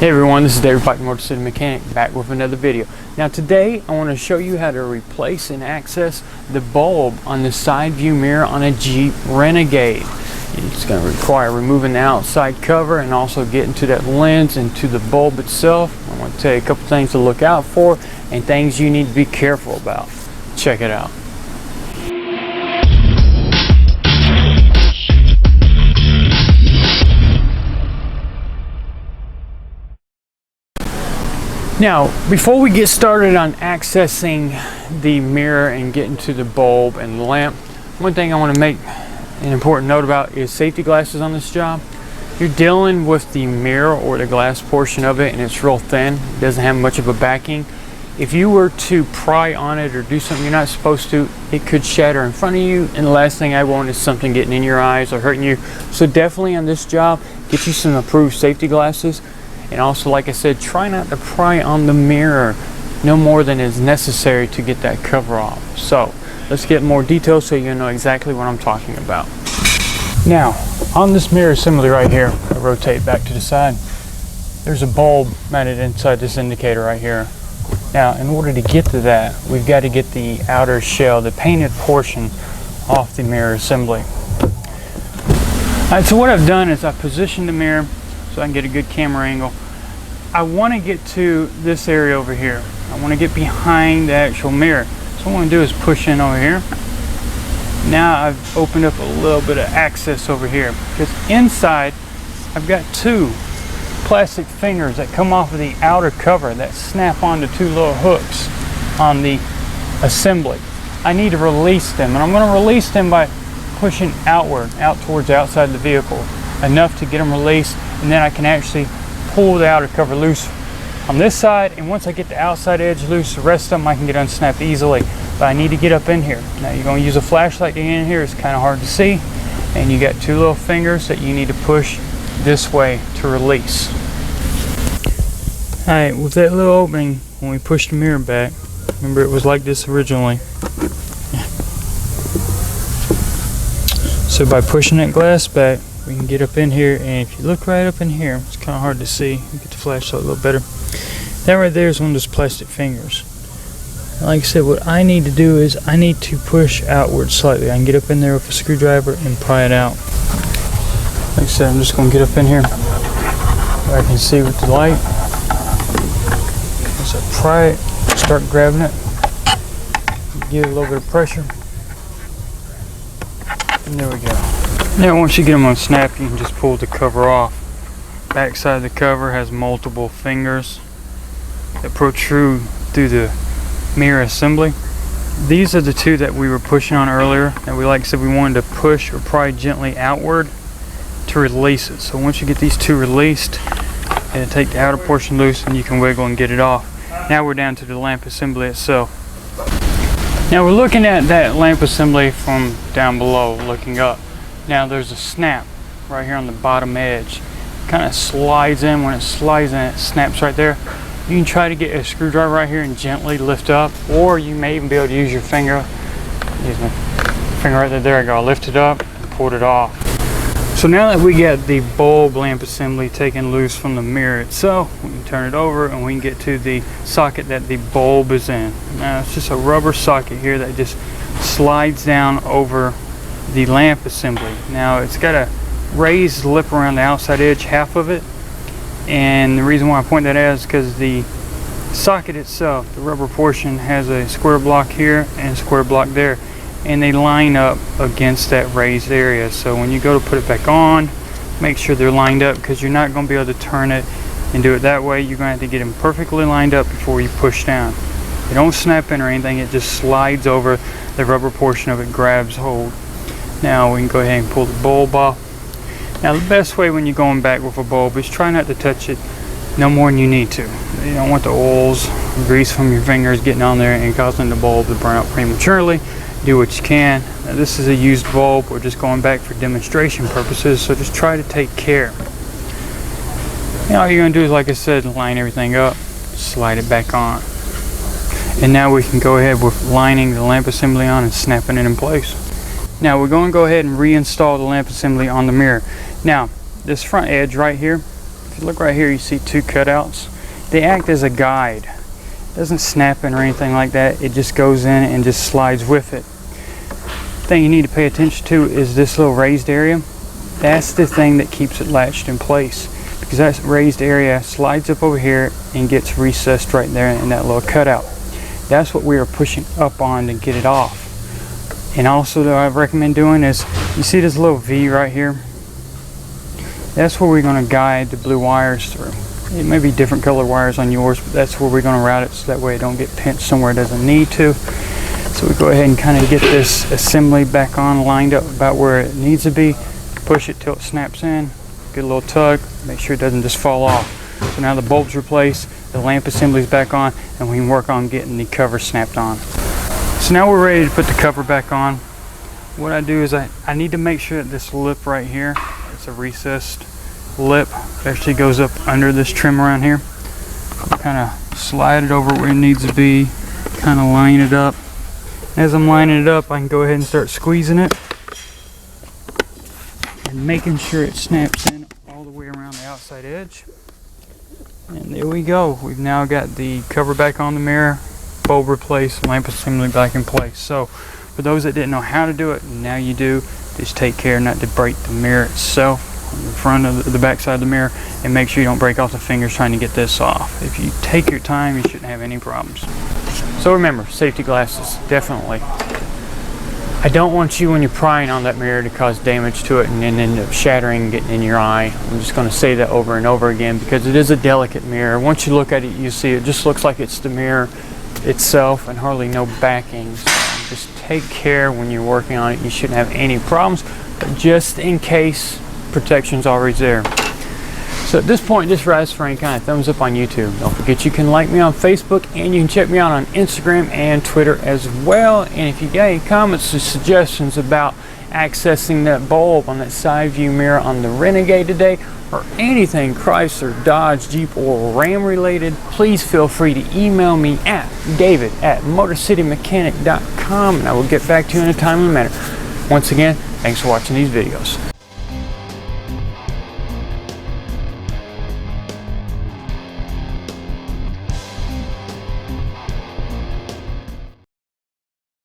Hey everyone, this is David from Motorcity Mechanic back with another video. Now today I want to show you how to replace and access the bulb on the side view mirror on a Jeep Renegade. It's going to require removing the outside cover and also getting to that lens and to the bulb itself. I want to tell you a couple things to look out for and things you need to be careful about. Check it out. Now, before we get started on accessing the mirror and getting to the bulb and the lamp, one thing I want to make an important note about is safety glasses on this job. You're dealing with the mirror or the glass portion of it and it's real thin. It doesn't have much of a backing. If you were to pry on it or do something you're not supposed to, it could shatter in front of you, and the last thing I want is something getting in your eyes or hurting you. So definitely on this job, get you some approved safety glasses. And also, like I said, try not to pry on the mirror no more than is necessary to get that cover off. So let's get more details so you know exactly what I'm talking about. Now, on this mirror assembly right here, I rotate back to the side, there's a bulb mounted inside this indicator right here. Now, in order to get to that, we've got to get the outer shell, the painted portion, off the mirror assembly. Alright, so what I've done is I've positioned the mirror so I can get a good camera angle. I want to get to this area over here. I want to get behind the actual mirror. So what I want to do is push in over here. Now I've opened up a little bit of access over here, because inside I've got two plastic fingers that come off of the outer cover that snap onto two little hooks on the assembly. I need to release them, and I'm going to release them by pushing outward, out towards the outside of the vehicle, enough to get them released, and then I can actually pull the outer cover loose on this side, and once I get the outside edge loose, the rest of them I can get unsnapped easily. But I need to get up in here. Now you're going to use a flashlight to get in here. It's kind of hard to see, and you got two little fingers that you need to push this way to release. Alright, with that little opening, when we push the mirror back, remember it was like this originally. So by pushing that glass back, we can get up in here, and if you look right up in here, it's kind of hard to see. You get the flashlight a little better. That right there is one of those plastic fingers. Like I said, what I need to do is I need to push outward slightly. I can get up in there with a screwdriver and pry it out. Like I said, I'm just going to get up in here where I can see with the light. As I pry it, start grabbing it, give it a little bit of pressure, and there we go. Now once you get them unsnapped, you can just pull the cover off. Back side of the cover has multiple fingers that protrude through the mirror assembly. These are the two that we were pushing on earlier, and like I said, we wanted to push or pry gently outward to release it. So once you get these two released, and take the outer portion loose, and you can wiggle and get it off. Now we're down to the lamp assembly itself. Now we're looking at that lamp assembly from down below, looking up. Now there's a snap right here on the bottom edge. Kind of slides in. When it slides in, it snaps right there. You can try to get a screwdriver right here and gently lift up, or you may even be able to use your finger. Use my finger right there. There I go. I lift it up and pulled it off. So now that we got the bulb lamp assembly taken loose from the mirror itself, we can turn it over and we can get to the socket that the bulb is in. Now it's just a rubber socket here that just slides down over the lamp assembly. Now it's got a raised lip around the outside edge, half of it, and the reason why I point that out is because the socket itself, the rubber portion, has a square block here and a square block there, and they line up against that raised area. So when you go to put it back on, make sure they're lined up, because you're not going to be able to turn it and do it that way. You're going to have to get them perfectly lined up before you push down. They don't snap in or anything, it just slides over. The rubber portion of it grabs hold. Now we can go ahead and pull the bulb off. Now the best way when you're going back with a bulb is try not to touch it no more than you need to. You don't want the oils, grease from your fingers getting on there and causing the bulb to burn out prematurely. Do what you can. Now this is a used bulb. We're just going back for demonstration purposes, so just try to take care. Now all you're going to do is, like I said, line everything up, slide it back on. And now we can go ahead with lining the lamp assembly on and snapping it in place. Now we're going to go ahead and reinstall the lamp assembly on the mirror. Now this front edge right here, if Look right here, you see 2 cutouts. They act as a guide. It doesn't snap in or anything like that. It just goes in and just slides with it. The thing you need to pay attention to is this little raised area. That's the thing that keeps it latched in place, because that raised area slides up over here and gets recessed right there in that little cutout. That's what we are pushing up on to get it off. And also that I recommend doing is, you see this little V right here? That's where we're going to guide the blue wires through. It may be different color wires on yours, but that's where we're going to route it so that way it don't get pinched somewhere it doesn't need to. So we go ahead and kind of get this assembly back on, lined up about where it needs to be. Push it till it snaps in, get a little tug, make sure it doesn't just fall off. So now the bulb's replaced, the lamp assembly's back on, and we can work on getting the cover snapped on. So now we're ready to put the cover back on. What I do is I need to make sure that this lip right here, it's a recessed lip, it actually goes up under this trim around here. Kind of slide it over where it needs to be, kind of line it up. As I'm lining it up, I can go ahead and start squeezing it and making sure it snaps in all the way around the outside edge. And there we go. We've now got the cover back on the mirror, bulb replaced, lamp assembly back in place. So for those that didn't know how to do it, now you do. Just take care not to break the mirror itself, on the front of the back side of the mirror, and make sure you don't break off the fingers trying to get this off. If you take your time, you shouldn't have any problems. So remember, safety glasses, definitely. I don't want you, when you're prying on that mirror, to cause damage to it and then end up shattering and getting in your eye. I'm just going to say that over and over again because it is a delicate mirror. Once you look at it, you see it just looks like it's the mirror itself and hardly no backing. So just take care when you're working on it. You shouldn't have any problems, but just in case, protection's always there. So at this point, just rise for any kind of thumbs up on YouTube. Don't forget you can like me on Facebook, and you can check me out on Instagram and Twitter as well. And if you got any comments or suggestions about accessing that bulb on that side view mirror on the Renegade today, or anything Chrysler, Dodge, Jeep, or Ram related, please feel free to email me at david@motorcitymechanic.com, and I will get back to you in a timely manner. Once again, thanks for watching these videos.